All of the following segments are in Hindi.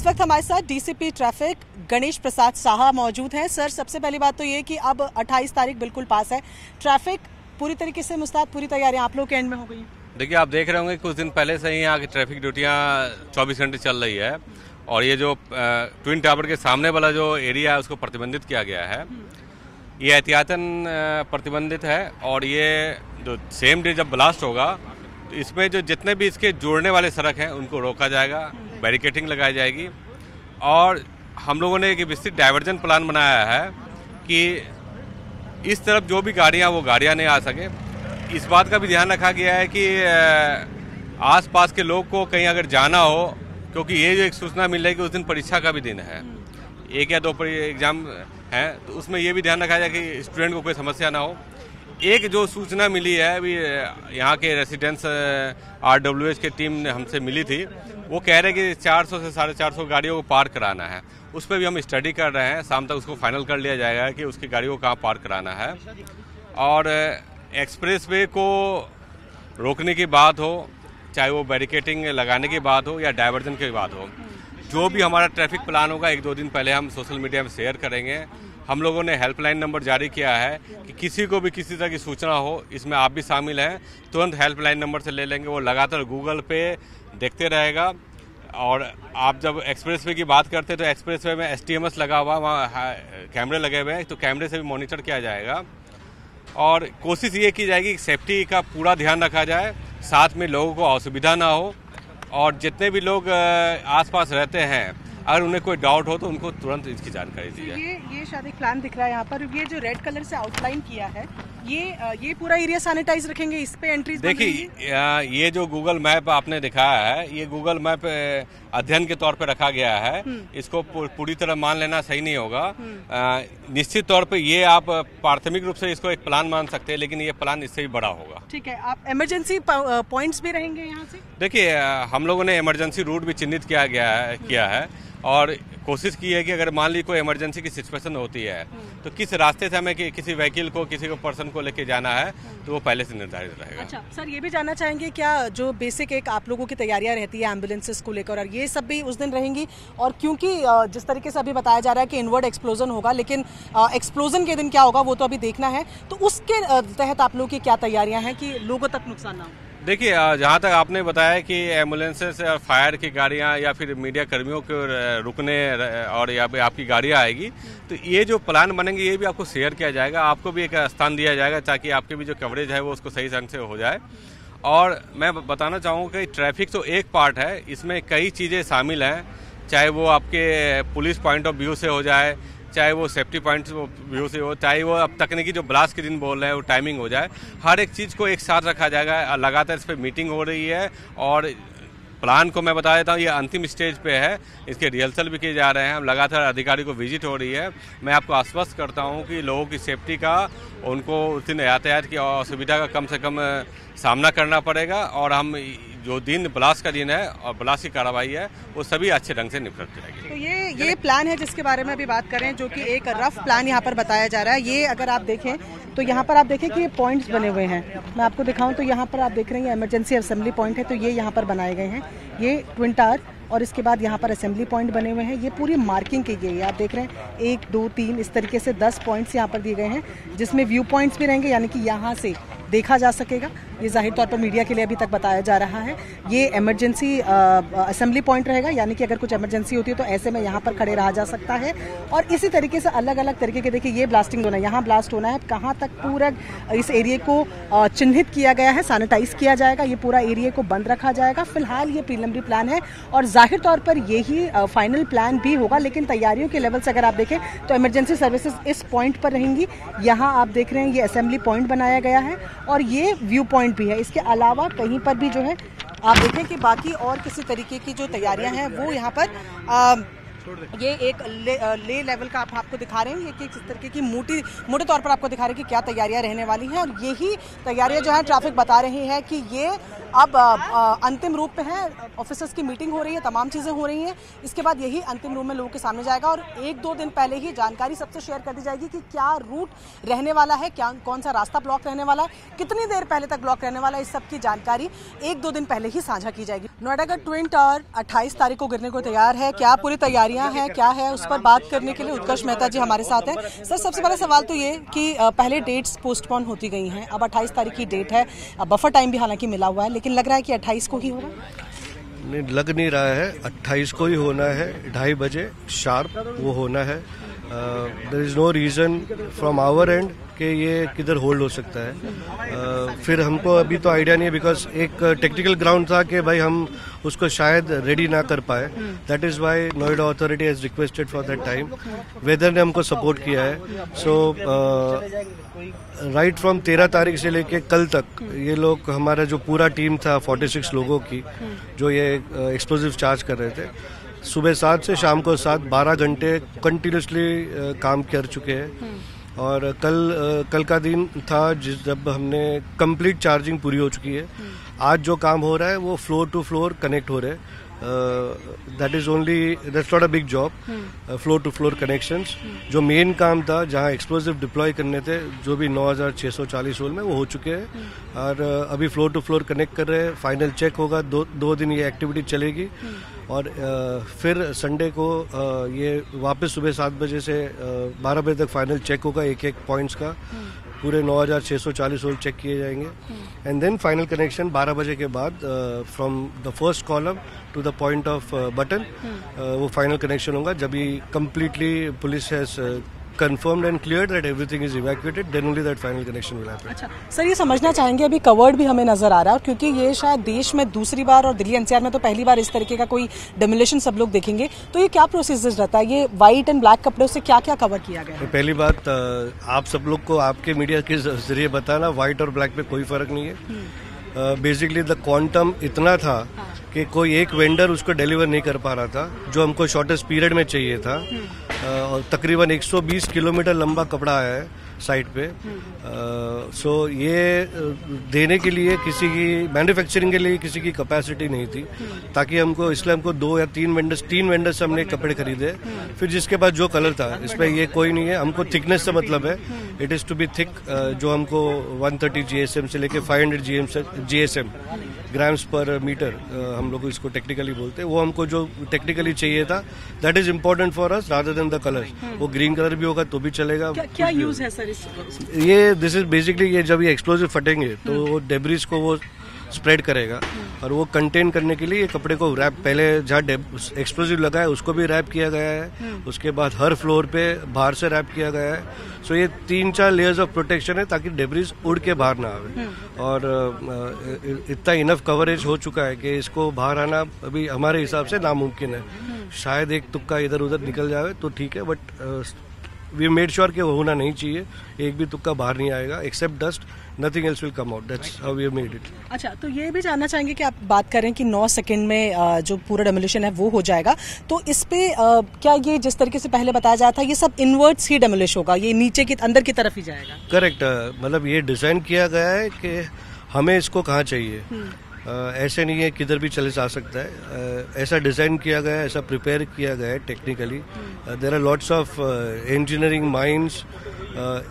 इस वक्त हमारे साथ डीसीपी ट्रैफिक गणेश प्रसाद साहा मौजूद हैं। सर, सबसे पहली बात तो ये कि अब 28 तारीख बिल्कुल पास है, ट्रैफिक पूरी तरीके से मुस्तैद, पूरी तैयारियां आप लोग के एंड में हो गई? देखिए, आप देख रहे होंगे कुछ दिन पहले से ही यहाँ की ट्रैफिक ड्यूटियाँ 24 घंटे चल रही है और ये जो ट्विन टावर के सामने वाला जो एरिया है उसको प्रतिबंधित किया गया है। ये एहतियातन प्रतिबंधित है और ये जो सेम डे जब ब्लास्ट होगा तो इसमें जो जितने भी इसके जोड़ने वाले सड़क हैं उनको रोका जाएगा, बैरिकेटिंग लगाई जाएगी और हम लोगों ने एक विस्तृत डाइवर्जन प्लान बनाया है कि इस तरफ जो भी गाड़ियाँ वो गाड़ियाँ नहीं आ सके। इस बात का भी ध्यान रखा गया है कि आसपास के लोग को कहीं अगर जाना हो, क्योंकि ये जो एक सूचना मिल रही है कि उस दिन परीक्षा का भी दिन है, 1 या 2 एग्जाम है, तो उसमें ये भी ध्यान रखा जाए कि स्टूडेंट को कोई समस्या ना हो। एक जो सूचना मिली है अभी यहाँ के रेसिडेंट्स RWH की टीम ने हमसे मिली थी, वो कह रहे हैं कि 400 से 450 गाड़ियों को पार्क कराना है। उस पर भी हम स्टडी कर रहे हैं, शाम तक उसको फाइनल कर लिया जाएगा कि उसकी गाड़ियों को कहाँ पार्क कराना है। और एक्सप्रेस वे को रोकने की बात हो, चाहे वो बैरिकेटिंग लगाने की बात हो या डाइवर्जन की बात हो, जो भी हमारा ट्रैफिक प्लान होगा 1-2 दिन पहले हम सोशल मीडिया में शेयर करेंगे। हम लोगों ने हेल्पलाइन नंबर जारी किया है कि किसी को भी किसी तरह की सूचना हो, इसमें आप भी शामिल हैं, तुरंत हेल्पलाइन नंबर से ले लेंगे। वो लगातार गूगल पे देखते रहेगा। और आप जब एक्सप्रेस वे की बात करते हैं तो एक्सप्रेस वे में STMS लगा हुआ, वहाँ कैमरे लगे हुए हैं, तो कैमरे से भी मॉनिटर किया जाएगा और कोशिश ये की जाएगी कि सेफ्टी का पूरा ध्यान रखा जाए, साथ में लोगों को असुविधा ना हो। और जितने भी लोग आसपास रहते हैं, अगर उन्हें कोई डाउट हो तो उनको तुरंत इसकी जानकारी दी जाए। ये शायद एक प्लान दिख रहा है यहाँ पर, ये जो रेड कलर से आउटलाइन किया है, ये पूरा एरिया सैनिटाइज रखेंगे, इस पे एंट्रीज। देखिए, ये जो गूगल मैप आपने दिखाया है, ये गूगल मैप अध्ययन के तौर पे रखा गया है। इसको पूरी तरह मान लेना सही नहीं होगा। निश्चित तौर पे ये आप प्राथमिक रूप से इसको एक प्लान मान सकते हैं, लेकिन ये प्लान इससे भी बड़ा होगा। ठीक है, आप इमरजेंसी पॉइंट्स भी रहेंगे यहाँ से? देखिए, हम लोगों ने इमरजेंसी रूट भी चिन्हित किया है और कोशिश की है कि अगर मान ली कोई इमरजेंसी की सिचुएशन होती है तो किस रास्ते से हमें किसी व्हीकल को, किसी को पर्सन को लेके जाना है, तो वो पहले से निर्धारित रहेगा। अच्छा सर, ये भी जानना चाहेंगे क्या जो बेसिक एक आप लोगों की तैयारियां रहती है एम्बुलेंसेस को लेकर, और ये सब भी उस दिन रहेंगी? और क्योंकि जिस तरीके से अभी बताया जा रहा है कि इनवर्ड एक्सप्लोजन होगा, लेकिन एक्सप्लोजन के दिन क्या होगा वो तो अभी देखना है, तो उसके तहत आप लोगों की क्या तैयारियां हैं कि लोगों तक नुकसान ना हो? देखिए, जहाँ तक आपने बताया कि एम्बुलेंसेस और फायर की गाड़ियाँ या फिर मीडिया कर्मियों को रुकने और या फिर आपकी गाड़ियाँ आएगी, तो ये जो प्लान बनेंगे ये भी आपको शेयर किया जाएगा, आपको भी एक स्थान दिया जाएगा ताकि आपकी भी जो कवरेज है वो उसको सही ढंग से हो जाए। और मैं बताना चाहूँगा कि ट्रैफिक तो एक पार्ट है, इसमें कई चीज़ें शामिल हैं, चाहे वो आपके पुलिस पॉइंट ऑफ व्यू से हो जाए, चाहे वो सेफ्टी पॉइंट व्यू से हो, चाहे वो अब तकनीकी जो ब्लास्ट के दिन बोल रहे हैं वो टाइमिंग हो जाए, हर एक चीज़ को एक साथ रखा जाएगा। लगातार इस पर मीटिंग हो रही है और प्लान को मैं बता देता हूँ, ये अंतिम स्टेज पे है, इसके रिहर्सल भी किए जा रहे हैं, हम लगातार अधिकारी को विजिट हो रही है। मैं आपको आश्वस्त करता हूँ कि लोगों की सेफ्टी का, उनको उस दिन यातायात की असुविधा का कम से कम सामना करना पड़ेगा और हम जो दिन ब्लास्ट का दिन है और ब्लास्ट की कार्रवाई है वो सभी अच्छे ढंग से निपट जाएगी। तो ये प्लान है जिसके बारे में अभी बात करें, जो कि एक रफ प्लान यहाँ पर बताया जा रहा है। ये अगर आप देखें तो यहाँ पर आप देखें कि ये पॉइंट्स बने हुए हैं, मैं आपको दिखाऊं तो यहाँ पर आप देख रहे हैं इमरजेंसी असेंबली पॉइंट है, तो ये यहाँ पर बनाए गए हैं, ये ट्विन टावर, और इसके बाद यहाँ पर असेंबली पॉइंट बने हुए हैं। ये पूरी मार्किंग की गई है, आप देख रहे हैं 1, 2, 3 इस तरीके से 10 पॉइंट्स यहाँ पर दिए गए हैं, जिसमें व्यू पॉइंट्स भी रहेंगे, यानी कि यहाँ से देखा जा सकेगा। ये जाहिर तौर पर मीडिया के लिए अभी तक बताया जा रहा है। ये इमरजेंसी असेंबली पॉइंट रहेगा, यानी कि अगर कुछ इमरजेंसी होती है तो ऐसे में यहाँ पर खड़े रहा जा सकता है। और इसी तरीके से अलग अलग तरीके के, देखिए ये ब्लास्टिंग जोन है, यहाँ ब्लास्ट होना है, कहाँ तक पूरा इस एरिया को चिन्हित किया गया है, सैनिटाइज किया जाएगा, ये पूरा एरिया को बंद रखा जाएगा। फिलहाल ये प्रीलिमिनरी प्लान है और जाहिर तौर पर यही फाइनल प्लान भी होगा, लेकिन तैयारियों के लेवल से अगर आप देखें तो इमरजेंसी सर्विसेज इस पॉइंट पर रहेंगी। यहाँ आप देख रहे हैं ये असेंबली पॉइंट बनाया गया है और ये व्यू पॉइंट भी है। इसके अलावा कहीं पर भी जो है आप देखें कि बाकी और किसी तरीके की जो तैयारियां हैं वो यहाँ पर ये एक ले लेवल का आपको दिखा रहे हैं, ये कि किस तरीके की मोटे तौर पर आपको दिखा रहे हैं कि क्या तैयारियां रहने वाली हैं। और यही तैयारियां जो है ट्रैफिक बता रही है कि ये अब अंतिम रूप पे है। ऑफिसर्स की मीटिंग हो रही है, तमाम चीज़ें हो रही हैं, इसके बाद यही अंतिम रूप में लोगों के सामने जाएगा और 1-2 दिन पहले ही जानकारी सबसे शेयर कर दी जाएगी कि क्या रूट रहने वाला है, क्या कौन सा रास्ता ब्लॉक रहने वाला है, कितनी देर पहले तक ब्लॉक रहने वाला है, इस सब की जानकारी 1-2 दिन पहले ही साझा की जाएगी। नोएडा का ट्विन टावर 28 तारीख को गिरने को तैयार है। क्या पूरी तैयारियां हैं, क्या है, उस पर बात करने के लिए उत्कर्ष मेहता जी हमारे साथ हैं। सर, सबसे पहला सवाल तो ये कि पहले डेट्स पोस्टपोन होती गई हैं, अब 28 तारीख की डेट है, बफर टाइम भी हालांकि मिला हुआ है, लेकिन लग रहा है कि 28 को ही होगा। नहीं, लग नहीं रहा है, 28 को ही होना है, 2:30 बजे शार्प वो होना है। There is no reason from our end कि ये किधर होल्ड हो सकता है। फिर हमको अभी तो आइडिया नहीं है, बिकॉज एक टेक्निकल ग्राउंड था कि भाई हम उसको शायद रेडी ना कर पाए। That is why Noida authority has requested for that time. Weather ने हमको सपोर्ट किया है। सो राइट फ्रॉम 13 तारीख से लेके कल तक ये लोग, हमारा जो पूरा टीम था 46 लोगों की, जो ये एक्सप्लोजिव चार्ज कर रहे थे, सुबह 7 से शाम को 7, 12 घंटे कंटिन्यूसली काम कर चुके हैं। और कल का दिन था जब हमने कंप्लीट चार्जिंग पूरी हो चुकी है। आज जो काम हो रहा है वो फ्लोर टू फ्लोर कनेक्ट हो रहे हैं। That's not a big job, floor to floor connections. जो मेन काम था, जहां एक्सप्लोजिव डिप्लॉय करने थे, जो भी 9640 होल में वो हो चुके हैं। और अभी फ्लोर टू फ्लोर कनेक्ट कर रहे हैं। फाइनल चेक होगा, दो दिन ये एक्टिविटी चलेगी। और फिर संडे को ये वापस सुबह 7 बजे से 12 बजे तक फाइनल चेक होगा, एक पॉइंट्स का। पूरे 9640 होल चेक किए जाएंगे। एंड देन फाइनल कनेक्शन 12 बजे के बाद from the first column to the point off button वो फाइनल कनेक्शन होगा। जब भी completely police has confirmed and cleared that everything is evacuated, then only that final connection will happen. अच्छा सर, ये समझना चाहेंगे, अभी कवर्ड भी हमें नजर आ रहा है, क्योंकि ये शायद देश में दूसरी बार और दिल्ली एनसीआर में तो पहली बार इस तरीके का कोई डेमोलिशन सब लोग देखेंगे। तो ये क्या प्रोसीजर रहता है, ये व्हाइट एंड ब्लैक कपड़ों से क्या क्या कवर किया गया है? पहली बात, आप सब लोग को आपके मीडिया के जरिए बताना, व्हाइट और ब्लैक में कोई फर्क नहीं है। बेसिकली द क्वांटम इतना था कि कोई एक वेंडर उसको डिलीवर नहीं कर पा रहा था, जो हमको शॉर्टेस्ट पीरियड में चाहिए था। और तकरीबन 120 किलोमीटर लंबा कपड़ा आया है साइट पे। सो ये देने के लिए किसी की, मैन्युफैक्चरिंग के लिए किसी की कैपेसिटी नहीं थी, ताकि हमको, इसलिए हमको 2 या 3 वेंडर्स से हमने कपड़े खरीदे। फिर जिसके बाद जो कलर था, इसमें ये कोई नहीं है, हमको थिकनेस से मतलब है, it is to be thick. जो हमको 130 GSM से लेके 500 GSM ग्राम्स पर मीटर, हम लोग इसको टेक्निकली बोलते हैं, वो हमको जो टेक्निकली चाहिए था, that is important for us rather than the colour. वो ग्रीन कलर भी होगा तो भी चलेगा। क्या यूज है सर इस? ये दिस इज बेसिकली, ये जब ये एक्सप्लोजिव फटेंगे तो वो डेब्रिस को वो स्प्रेड करेगा, और वो कंटेन करने के लिए ये कपड़े को रैप, पहले जहाँ एक्सप्लोजिव लगा है उसको भी रैप किया गया है, उसके बाद हर फ्लोर पे बाहर से रैप किया गया है। सो ये 3-4 लेयर्स ऑफ प्रोटेक्शन है, ताकि डेब्रिस उड़ के बाहर ना आवे। और इतना इनफ कवरेज हो चुका है कि इसको बाहर आना अभी हमारे हिसाब से नामुमकिन है। शायद एक तुक्का इधर उधर निकल जाए तो ठीक है, बट वी मेड श्योर कि वो होना नहीं चाहिए। एक भी तुक्का बाहर नहीं आएगा, except dust, nothing else will come out. That's how we have made it. अच्छा, तो ये भी जानना चाहेंगे कि आप बात करें कि 9 सेकंड में जो पूरा डेमोलिशन है वो हो जाएगा, तो इस पे क्या ये जिस तरीके से पहले बताया जाता था, ये सब इनवर्ट्स ही डेमोलिश होगा, ये नीचे की अंदर की तरफ ही जाएगा? करेक्ट, मतलब ये डिजाइन किया गया है कि हमें इसको कहाँ चाहिए। ऐसे नहीं है किधर भी चले जा सकता है। ऐसा डिजाइन किया गया है, ऐसा प्रिपेयर किया गया है technically. There are lots of engineering minds,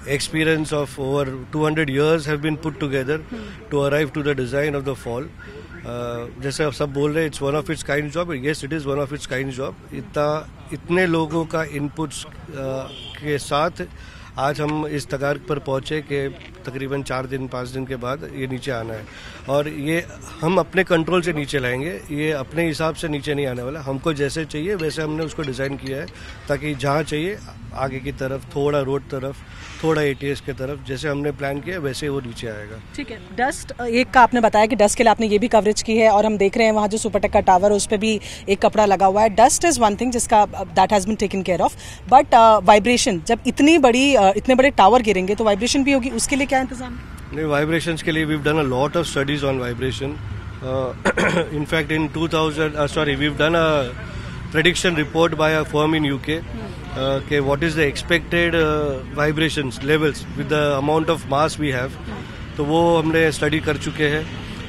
experience of over 200 years have been put together to arrive to the design of the fall. जैसे आप सब बोल रहे हैं, it's one of its kind job. Yes, it is one of its kind job. इतने लोगों का इनपुट्स के साथ आज हम इस तगार पर पहुंचे कि तकरीबन 4-5 दिन के बाद ये नीचे आना है। और ये हम अपने कंट्रोल से नीचे लाएंगे, ये अपने हिसाब से नीचे नहीं आने वाला। हमको जैसे चाहिए वैसे हमने उसको डिज़ाइन किया है, ताकि जहाँ चाहिए आगे की तरफ, थोड़ा रोड तरफ, थोड़ा ATS के तरफ, जैसे हमने प्लान किया वैसे वो नीचे आएगा। ठीक है। डस्ट एक का आपने बताया कि डस्ट के लिए आपने ये भी कवरेज की है, और हम देख रहे हैं वहाँ जो सुपरटेक का टावर है उस पर भी एक कपड़ा लगा हुआ है। डस्ट इज वन थिंग जिसका that has been taken care of, but vibration, जब इतने बड़े टावर गिरेंगे तो वाइब्रेशन भी होगी, उसके लिए क्या इंतजाम? नहीं, वाइब्रेशंस के लिए we have done a lot of studies on vibration. In fact, in 2000, we've done a prediction report by a firm in UK. Okay, what is the expected vibrations levels with the amount of mass we have. तो वो हमने स्टडी कर चुके हैं.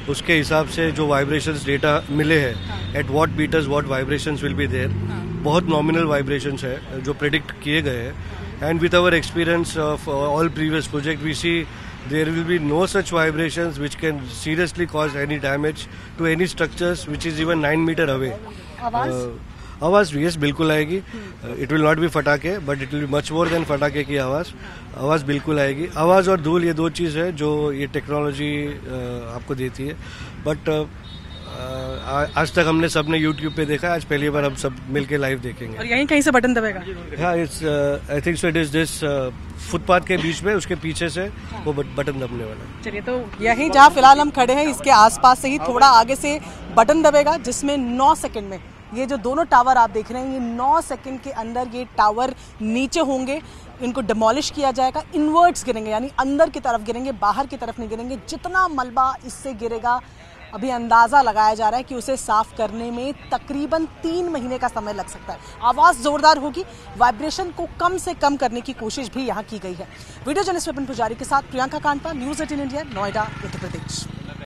उसके हिसाब से जो वाइब्रेशंस डेटा मिले हैं at what beaters what vibrations will be there, बहुत नॉमिनल वाइब्रेशंस है जो प्रेडिक्ट किए गए हैं. And with our experience of all previous project we see there will be no such vibrations which can seriously cause any damage to any structures which is even 9 meter away. आवाज yes बिल्कुल आएगी. It will not be फटाके but it will be much more than फटाके की आवाज बिल्कुल आएगी. आवाज और धूल ये दो चीज है जो ये टेक्नोलॉजी आपको देती है. बट आज तक हमने सबने YouTube पे देखा है, आज पहली बार हम सब मिलके लाइव देखेंगे. और यहीं कहीं से बटन दबेगा. हाँ, it's I think so it is this footpath के बीच में, उसके पीछे से वो बटन दबने वाला है. चलिए, तो यहीं जहाँ फिलहाल हम खड़े हैं इसके आसपास से ही थोड़ा आगे से बटन दबेगा जिसमें 9 सेकंड में ये जो दोनों टावर आप देख रहे हैं, ये 9 सेकंड के अंदर ये टावर नीचे होंगे. इनको डिमोलिश किया जाएगा. इनवर्ट्स गिरेंगे, यानी अंदर की तरफ गिरेंगे, बाहर की तरफ नहीं गिरेंगे. जितना मलबा इससे गिरेगा अभी अंदाज़ा लगाया जा रहा है कि उसे साफ करने में तकरीबन 3 महीने का समय लग सकता है. आवाज़ ज़ोरदार होगी. वाइब्रेशन को कम से कम करने की कोशिश भी यहाँ की गई है. वीडियो जर्नलिस्ट विपिन पुजारी के साथ प्रियंका कांडपा, न्यूज़ 18 इंडिया, नोएडा, उत्तर प्रदेश.